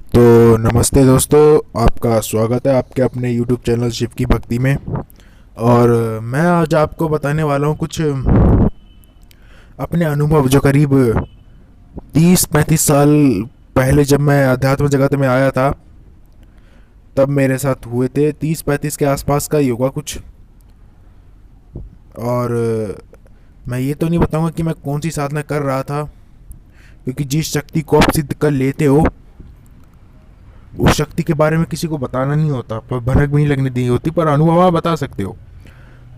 तो नमस्ते दोस्तों, आपका स्वागत है आपके अपने YouTube चैनल शिव की भक्ति में। और मैं आज आपको बताने वाला हूँ कुछ अपने अनुभव जो करीब 30-35 साल पहले जब मैं अध्यात्म जगत में आया था तब मेरे साथ हुए थे। 30-35 के आसपास का ही होगा कुछ। और मैं ये तो नहीं बताऊंगा कि मैं कौन सी साधना कर रहा था, क्योंकि जिस शक्ति को आप सिद्ध कर लेते हो उस शक्ति के बारे में किसी को बताना नहीं होता, पर भनक भी नहीं लगने दी होती, पर अनुभव आप बता सकते हो।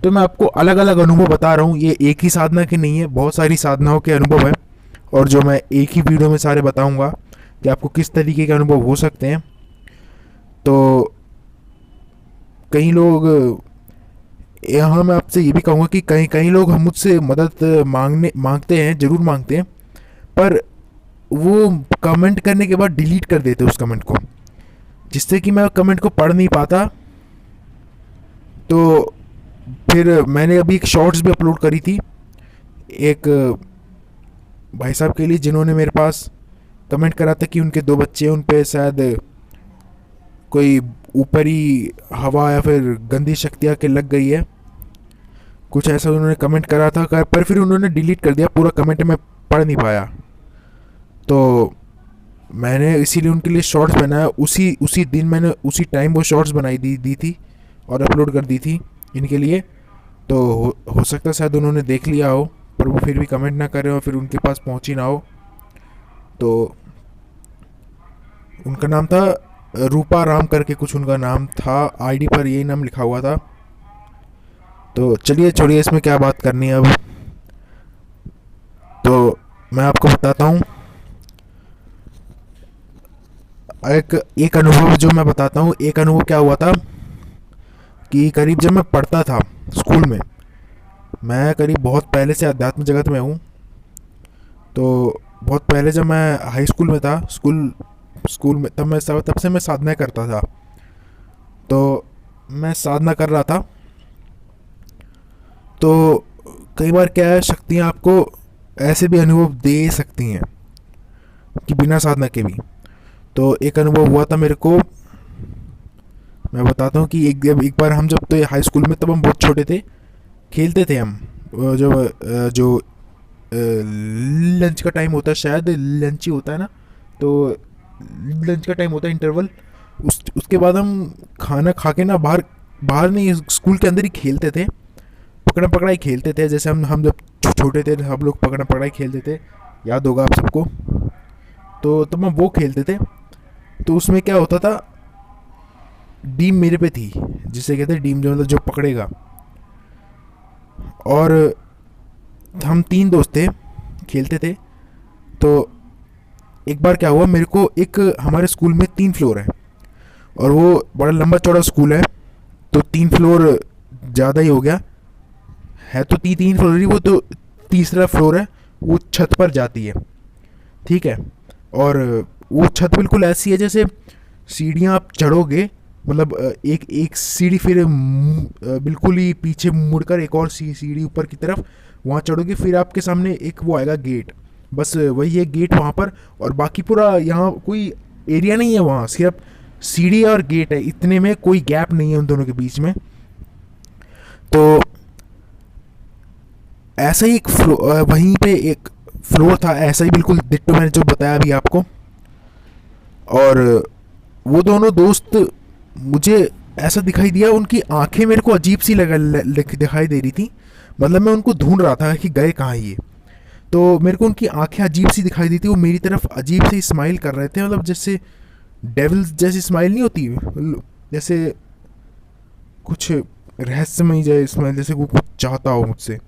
तो मैं आपको अलग अलग अनुभव बता रहा हूँ। ये एक ही साधना के नहीं है, बहुत सारी साधनाओं के अनुभव है, और जो मैं एक ही वीडियो में सारे बताऊंगा कि आपको किस तरीके के अनुभव हो सकते हैं। तो कई लोग, यहाँ मैं आपसे ये भी कहूँगा कि कई कई लोग हम मुझसे मदद मांगते हैं, ज़रूर मांगते हैं, पर वो कमेंट करने के बाद डिलीट कर देते हैं उस कमेंट को, जिससे कि मैं कमेंट को पढ़ नहीं पाता। तो फिर मैंने अभी एक शॉर्ट्स भी अपलोड करी थी एक भाई साहब के लिए, जिन्होंने मेरे पास कमेंट करा था कि उनके 2 बच्चे हैं, उन पे शायद कोई ऊपरी हवा या फिर गंदी शक्तियाँ के लग गई है, कुछ ऐसा उन्होंने कमेंट करा था। पर फिर उन्होंने डिलीट कर दिया, पूरा कमेंट मैं पढ़ नहीं पाया। तो मैंने इसीलिए उनके लिए शॉर्ट्स बनाया। उसी उसी दिन मैंने उसी टाइम वो शॉर्ट्स बनाई दी थी और अपलोड कर दी थी इनके लिए। तो हो सकता है शायद उन्होंने देख लिया हो, पर वो फिर भी कमेंट ना करे और फिर उनके पास पहुंची ना हो। तो उनका नाम था रूपा राम करके कुछ उनका नाम था, आईडी पर यही नाम लिखा हुआ था। तो चलिए छोड़िए, इसमें क्या बात करनी है अब। तो मैं आपको बताता हूँ एक एक अनुभव जो मैं बताता हूँ। एक अनुभव क्या हुआ था कि करीब जब मैं पढ़ता था स्कूल में, मैं करीब बहुत पहले से अध्यात्म जगत में हूँ। तो बहुत पहले जब मैं हाई स्कूल में था, स्कूल स्कूल में तब से मैं साधना करता था। तो मैं साधना कर रहा था। तो कई बार क्या है, शक्तियाँ आपको ऐसे भी अनुभव दे सकती हैं कि बिना साधना के भी। तो एक अनुभव हुआ था मेरे को, मैं बताता हूँ कि एक बार हम जब तो हाई स्कूल में, तब हम बहुत छोटे थे, खेलते थे हम। जो लंच का टाइम होता है, शायद लंच ही होता है ना, तो लंच का टाइम होता है, इंटरवल। उसके बाद हम खाना खा के ना बाहर बाहर नहीं, स्कूल के अंदर ही खेलते थे। पकड़ा पकड़ाई खेलते थे, जैसे हम जब छोटे थे हम लोग पकड़ा पकड़ाई खेलते थे, याद होगा आप सबको। तो तब हम वो खेलते थे। तो उसमें क्या होता था, डीम मेरे पे थी, जिसे कहते हैं डीम, जो मतलब जो पकड़ेगा। और हम 3 दोस्त थे, खेलते थे। तो एक बार क्या हुआ, मेरे को एक, हमारे स्कूल में 3 फ्लोर है और वो बड़ा लंबा चौड़ा स्कूल है। तो 3 फ्लोर ज़्यादा ही हो गया है, तो 3 फ्लोर ही, वो तो तीसरा फ्लोर है, वो छत पर जाती है, ठीक है। और वो छत बिल्कुल ऐसी है जैसे सीढ़ियाँ आप चढ़ोगे, मतलब एक एक सीढ़ी, फिर बिल्कुल ही पीछे मुड़कर एक और सीढ़ी ऊपर की तरफ, वहाँ चढ़ोगे, फिर आपके सामने एक वो आएगा गेट, बस वही है गेट वहाँ पर। और बाकी पूरा यहाँ कोई एरिया नहीं है, वहाँ सिर्फ सीढ़ी और गेट है, इतने में कोई गैप नहीं है उन दोनों के बीच में। तो ऐसा ही एक वहीं पे एक फ्लोर था, ऐसा ही बिल्कुल डिट्टो मैंने जो बताया अभी आपको। और वो दोनों दोस्त, मुझे ऐसा दिखाई दिया, उनकी आंखें मेरे को अजीब सी दिखाई दे रही थी। मतलब मैं उनको ढूंढ रहा था कि गए कहाँ ये। तो मेरे को उनकी आंखें अजीब सी दिखाई दी थी, वो मेरी तरफ अजीब सी स्माइल कर रहे थे, मतलब जैसे डेविल जैसी स्माइल नहीं होती, जैसे कुछ रहस्यमय जैसे स्माइल, जैसे वो कुछ चाहता हो मुझसे।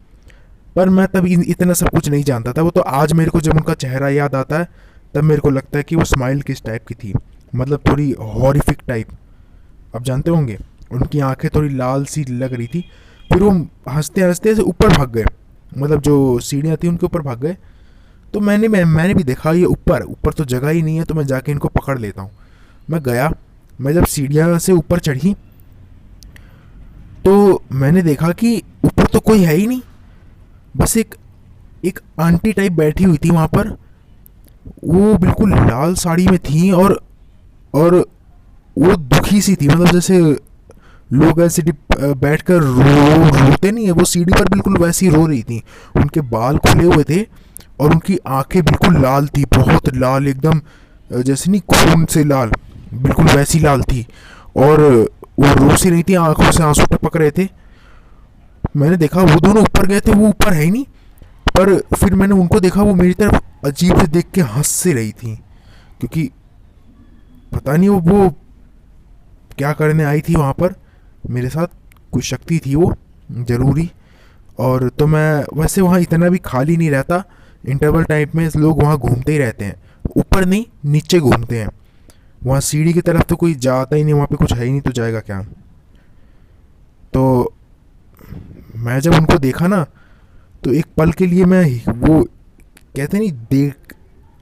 पर मैं तब इतना सब कुछ नहीं जानता था। वो तो आज मेरे को जब उनका चेहरा याद आता है, तब मेरे को लगता है कि वो स्माइल किस टाइप की थी, मतलब थोड़ी हॉरिफिक टाइप, आप जानते होंगे। उनकी आंखें थोड़ी लाल सी लग रही थी। फिर वो हंसते हंसते से ऊपर भाग गए, मतलब जो सीढ़ियाँ थी उनके ऊपर भाग गए। तो मैंने भी देखा, ये ऊपर ऊपर तो जगह ही नहीं है, तो मैं जाके इनको पकड़ लेता हूँ। मैं गया, मैं जब सीढ़ियाँ से ऊपर चढ़ी तो मैंने देखा कि ऊपर तो कोई है ही नहीं, बस एक एक आंटी टाइप बैठी हुई थी वहाँ पर। वो बिल्कुल लाल साड़ी में थी और और वो दुखी सी थी, मतलब जैसे लोग ऐसे बैठ कर रोते नहीं है, वो सीढ़ी पर बिल्कुल वैसी रो रही थी। उनके बाल खुले हुए थे और उनकी आंखें बिल्कुल लाल थी, बहुत लाल एकदम, जैसे नहीं खून से लाल, बिल्कुल वैसी लाल थी। और वो रो सी रही थी, आंखों से आंसू टपक रहे थे। मैंने देखा वो दोनों ऊपर गए थे, वो ऊपर है ही नहीं। पर फिर मैंने उनको देखा, वो मेरी तरफ अजीब से देख के हंस से रही थी, क्योंकि पता नहीं वो क्या करने आई थी वहाँ पर मेरे साथ। कुछ शक्ति थी वो ज़रूरी। और तो मैं वैसे वहाँ इतना भी खाली नहीं रहता, इंटरवल टाइम में लोग वहाँ घूमते ही रहते हैं, ऊपर नहीं नीचे घूमते हैं। वहाँ सीढ़ी की तरफ तो कोई जाता ही नहीं, वहाँ पे कुछ है ही नहीं तो जाएगा क्या। तो मैं जब उनको देखा ना, तो एक पल के लिए मैं वो कहते नहीं देख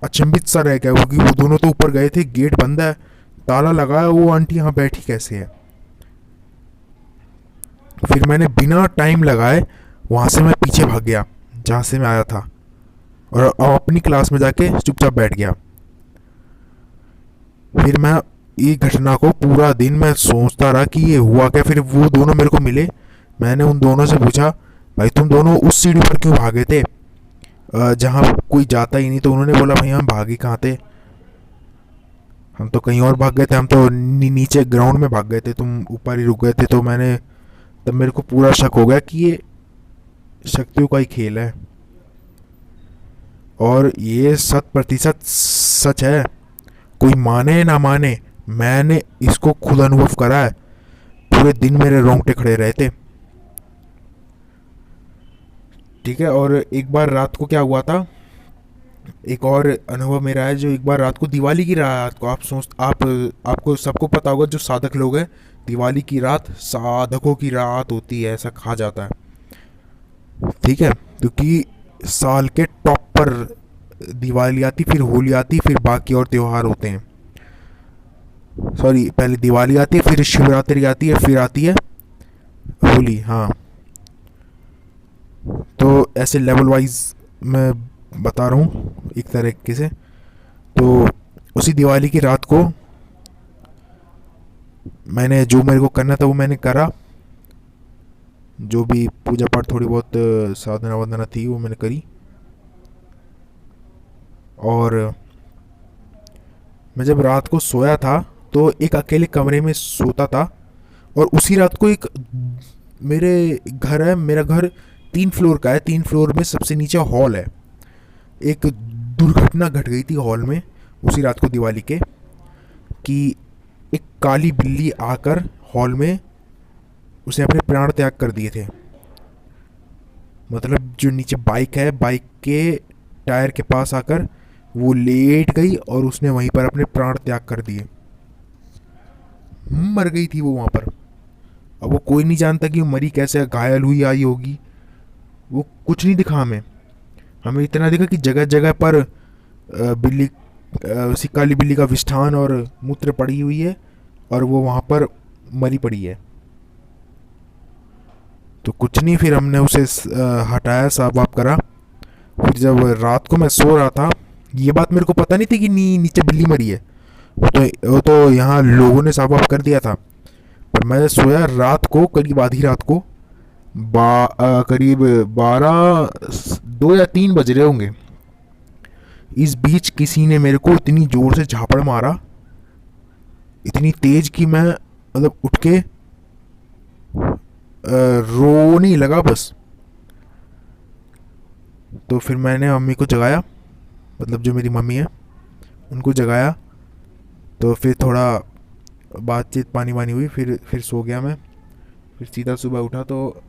अचंभित सा रह गया, क्योंकि वो दोनों तो ऊपर गए थे, गेट बंद है, ताला लगा है, वो आंटी यहाँ बैठी कैसे है। फिर मैंने बिना टाइम लगाए वहाँ से मैं पीछे भाग गया जहाँ से मैं आया था, और अपनी क्लास में जाके चुपचाप बैठ गया। फिर मैं ये घटना को पूरा दिन मैं सोचता रहा कि ये हुआ क्या। फिर वो दोनों मेरे को मिले, मैंने उन दोनों से पूछा, भाई तुम दोनों उस सीढ़ी पर क्यों भागे थे जहाँ कोई जाता ही नहीं। तो उन्होंने बोला, भाई हम भागे कहाँ थे, हम तो कहीं और भाग गए थे, हम तो नीचे ग्राउंड में भाग गए थे, तुम ऊपर ही रुक गए थे। तो मैंने तब मेरे को पूरा शक हो गया कि ये शक्तियों का ही खेल है, और ये 100% सच है। कोई माने ना माने, मैंने इसको खुद अनुभव करा है। पूरे दिन मेरे रोंगटे खड़े रहे थे। ठीक है। और एक बार रात को क्या हुआ था, एक और अनुभव मेरा है, जो एक बार रात को, दिवाली की रात को, आपको सबको पता होगा जो साधक लोग हैं, दिवाली की रात साधकों की रात होती है, ऐसा कहा जाता है। ठीक है, क्योंकि साल के टॉप पर दिवाली आती, फिर होली आती, फिर बाकी और त्योहार होते हैं। सॉरी, पहले दिवाली आती है, फिर शिवरात्रि आती है, फिर आती है होली। हाँ, तो ऐसे लेवल वाइज मैं बता रहा हूँ एक तरीके से। तो उसी दिवाली की रात को मैंने जो मेरे को करना था वो मैंने करा, जो भी पूजा पाठ थोड़ी बहुत साधना वाधना थी वो मैंने करी। और मैं जब रात को सोया था तो एक अकेले कमरे में सोता था, और उसी रात को एक मेरे घर है, मेरा घर 3 फ्लोर का है, 3 फ्लोर में सबसे नीचे हॉल है। एक दुर्घटना घट गई थी हॉल में उसी रात को दिवाली के, कि एक काली बिल्ली आकर हॉल में उसने अपने प्राण त्याग कर दिए थे। मतलब जो नीचे बाइक है, बाइक के टायर के पास आकर वो लेट गई और उसने वहीं पर अपने प्राण त्याग कर दिए। मर गई थी वो वहाँ पर। अब वो कोई नहीं जानता कि वो मरी कैसे, घायल हुई आई होगी, वो कुछ नहीं दिखा हमें। हमें इतना दिखा कि जगह जगह पर बिल्ली, उसी काली बिल्ली का विष्ठान और मूत्र पड़ी हुई है, और वो वहाँ पर मरी पड़ी है। तो कुछ नहीं, फिर हमने उसे हटाया, साफ वाफ करा। फिर जब रात को मैं सो रहा था, ये बात मेरे को पता नहीं थी कि नीचे बिल्ली मरी है। वो तो यहाँ लोगों ने साफ वाफ कर दिया था। पर मैं सोया रात को, करीब आधी रात को, करीब 2 या 3 बज रहे होंगे। इस बीच किसी ने मेरे को इतनी जोर से झापड़ मारा, इतनी तेज कि मैं मतलब उठ के रोने लगा बस। तो फिर मैंने मम्मी को जगाया, मतलब जो मेरी मम्मी है उनको जगाया। तो फिर थोड़ा बातचीत पानी वानी हुई, फिर सो गया मैं। फिर सीधा सुबह उठा तो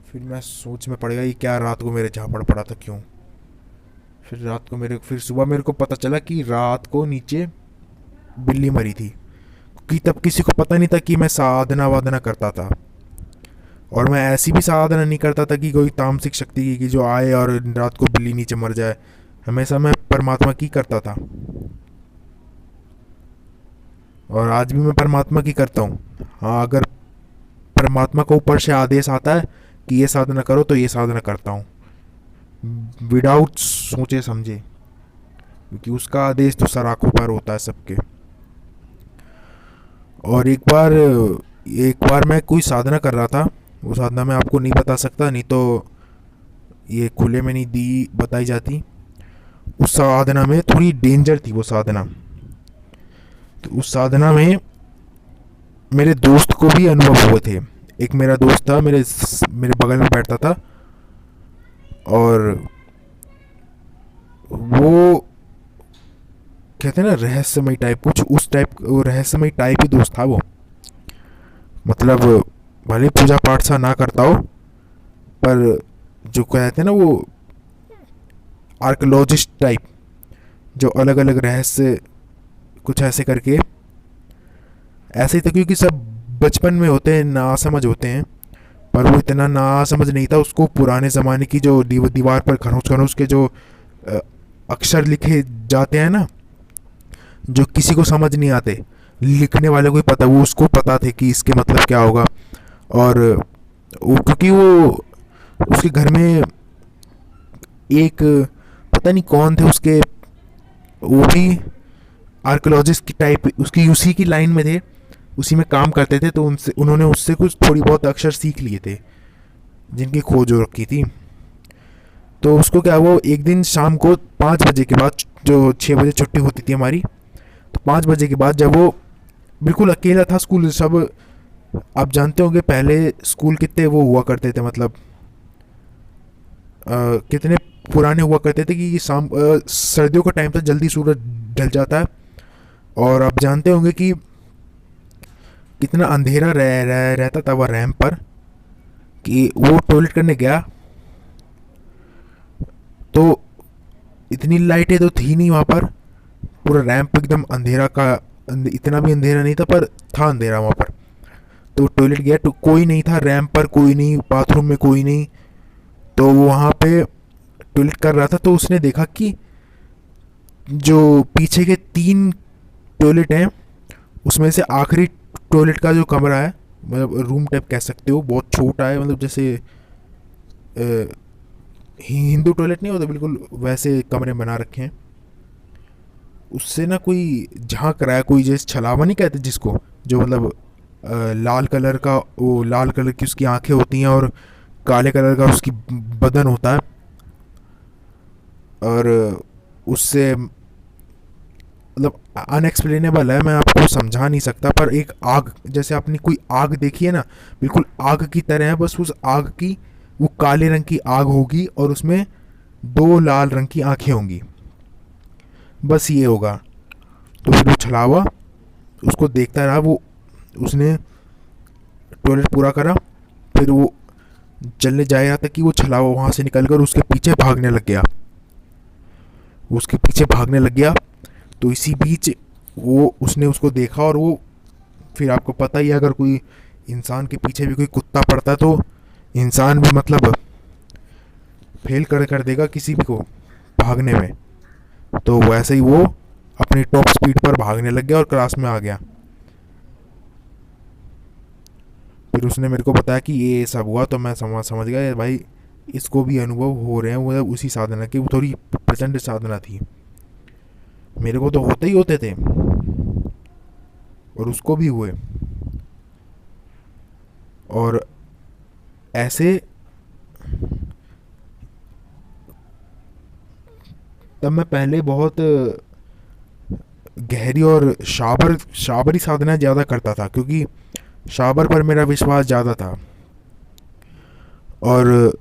फिर मैं सोच में पड़ गया, ये क्या रात को मेरे झापड़ पड़ा था, क्यों। फिर सुबह मेरे को पता चला कि रात को नीचे बिल्ली मरी थी। कि तब किसी को पता नहीं था कि मैं साधना वादना करता था, और मैं ऐसी भी साधना नहीं करता था कि कोई तामसिक शक्ति की जो आए और रात को बिल्ली नीचे मर जाए। हमेशा मैं परमात्मा की करता था, और आज भी मैं परमात्मा की करता हूँ। हाँ, अगर परमात्मा को ऊपर से आदेश आता है कि ये साधना करो तो ये साधना करता हूँ, विदाउट सोचे समझे, क्योंकि उसका आदेश तो सराखों पर होता है सबके। और एक बार मैं कोई साधना कर रहा था। वो साधना मैं आपको नहीं बता सकता, नहीं तो ये खुले में नहीं दी बताई जाती। उस साधना में थोड़ी डेंजर थी वो साधना। तो उस साधना में मेरे दोस्त को भी अनुभव हुए थे। एक मेरा दोस्त था, मेरे बगल में बैठता था, और वो कहते हैं ना रहस्यमय टाइप, कुछ उस टाइप, वो रहस्यमय टाइप ही दोस्त था वो। मतलब भले पूजा पाठ सा ना करता हो, पर जो कहते हैं ना वो आर्कोलॉजिस्ट टाइप, जो अलग अलग रहस्य कुछ ऐसे करके। ऐसे ही था, क्योंकि सब बचपन में होते हैं, नासमझ होते हैं। पर वो इतना नासमझ नहीं था, उसको पुराने ज़माने की जो दीवार पर खरोच खरोच के जो अ, अक्षर लिखे जाते हैं ना, जो किसी को समझ नहीं आते, लिखने वाले को ही पता, वो उसको पता थे कि इसके मतलब क्या होगा। और वो क्योंकि वो उसके घर में एक, पता नहीं कौन थे उसके, वो भी आर्कोलॉजिस्ट की टाइप, उसकी उसी की लाइन में थे, उसी में काम करते थे। तो उन्होंने उससे कुछ थोड़ी बहुत अक्षर सीख लिए थे, जिनकी खोज हो रखी थी। तो उसको क्या, वो एक दिन शाम को 5 बजे के बाद, जो 6 बजे छुट्टी होती थी हमारी, तो 5 बजे के बाद जब वो बिल्कुल अकेला था, स्कूल सब, आप जानते होंगे पहले स्कूल कितने वो हुआ करते थे, मतलब कितने पुराने हुआ करते थे कि सर्दियों का टाइम था, जल्दी सूरज ढल जाता है। और आप जानते होंगे कि कितना अंधेरा रहता था वह रैंप पर। कि वो टॉयलेट करने गया, तो इतनी लाइटें तो थी नहीं वहाँ पर, पूरा रैंप एकदम अंधेरा का, इतना भी अंधेरा नहीं था पर था अंधेरा वहाँ पर। तो टॉयलेट गया, तो कोई नहीं था रैंप पर, कोई नहीं, बाथरूम में कोई नहीं। तो वो वहाँ पे टॉयलेट कर रहा था, तो उसने देखा कि जो पीछे के 3 टॉयलेट हैं, उसमें से आखिरी टॉयलेट का जो कमरा है, मतलब रूम टाइप कह सकते हो, बहुत छोटा है, मतलब जैसे हिंदू टॉयलेट नहीं होता, बिल्कुल वैसे कमरे बना रखे हैं। उससे ना कोई झांक रहा है, कोई जैसे छलावा नहीं कहते जिसको, जो मतलब लाल कलर का, वो लाल कलर की उसकी आंखें होती हैं, और काले कलर का उसकी बदन होता है। और उससे मतलब अनएक्सप्लेनेबल है, मैं आपको समझा नहीं सकता। पर एक आग, जैसे आपने कोई आग देखी है ना, बिल्कुल आग की तरह है, बस उस आग की, वो काले रंग की आग होगी, और उसमें 2 लाल रंग की आंखें होंगी, बस ये होगा। तो फिर वो छलावा उसको देखता रहा, वो उसने टॉयलेट पूरा करा, फिर वो चलने जा रहा था कि वो छलावा वहाँ से निकलकर उसके पीछे भागने लग गया। वो उसके पीछे भागने लग गया, तो इसी बीच वो उसने उसको देखा, और वो, फिर आपको पता ही है, अगर कोई इंसान के पीछे भी कोई कुत्ता पड़ता है, तो इंसान भी मतलब फेल कर देगा किसी भी को भागने में। तो वैसे ही वो अपनी टॉप स्पीड पर भागने लग गया और क्लास में आ गया। फिर उसने मेरे को बताया कि ये सब हुआ, तो मैं समझ गया ये भाई, इसको भी अनुभव हो रहे हैं, वो उसी साधना की, वो थोड़ी प्रचंड साधना थी। मेरे को तो होते ही होते थे, और उसको भी हुए। और ऐसे, तब मैं पहले बहुत गहरी और शाबरी साधना ज़्यादा करता था, क्योंकि शाबर पर मेरा विश्वास ज़्यादा था। और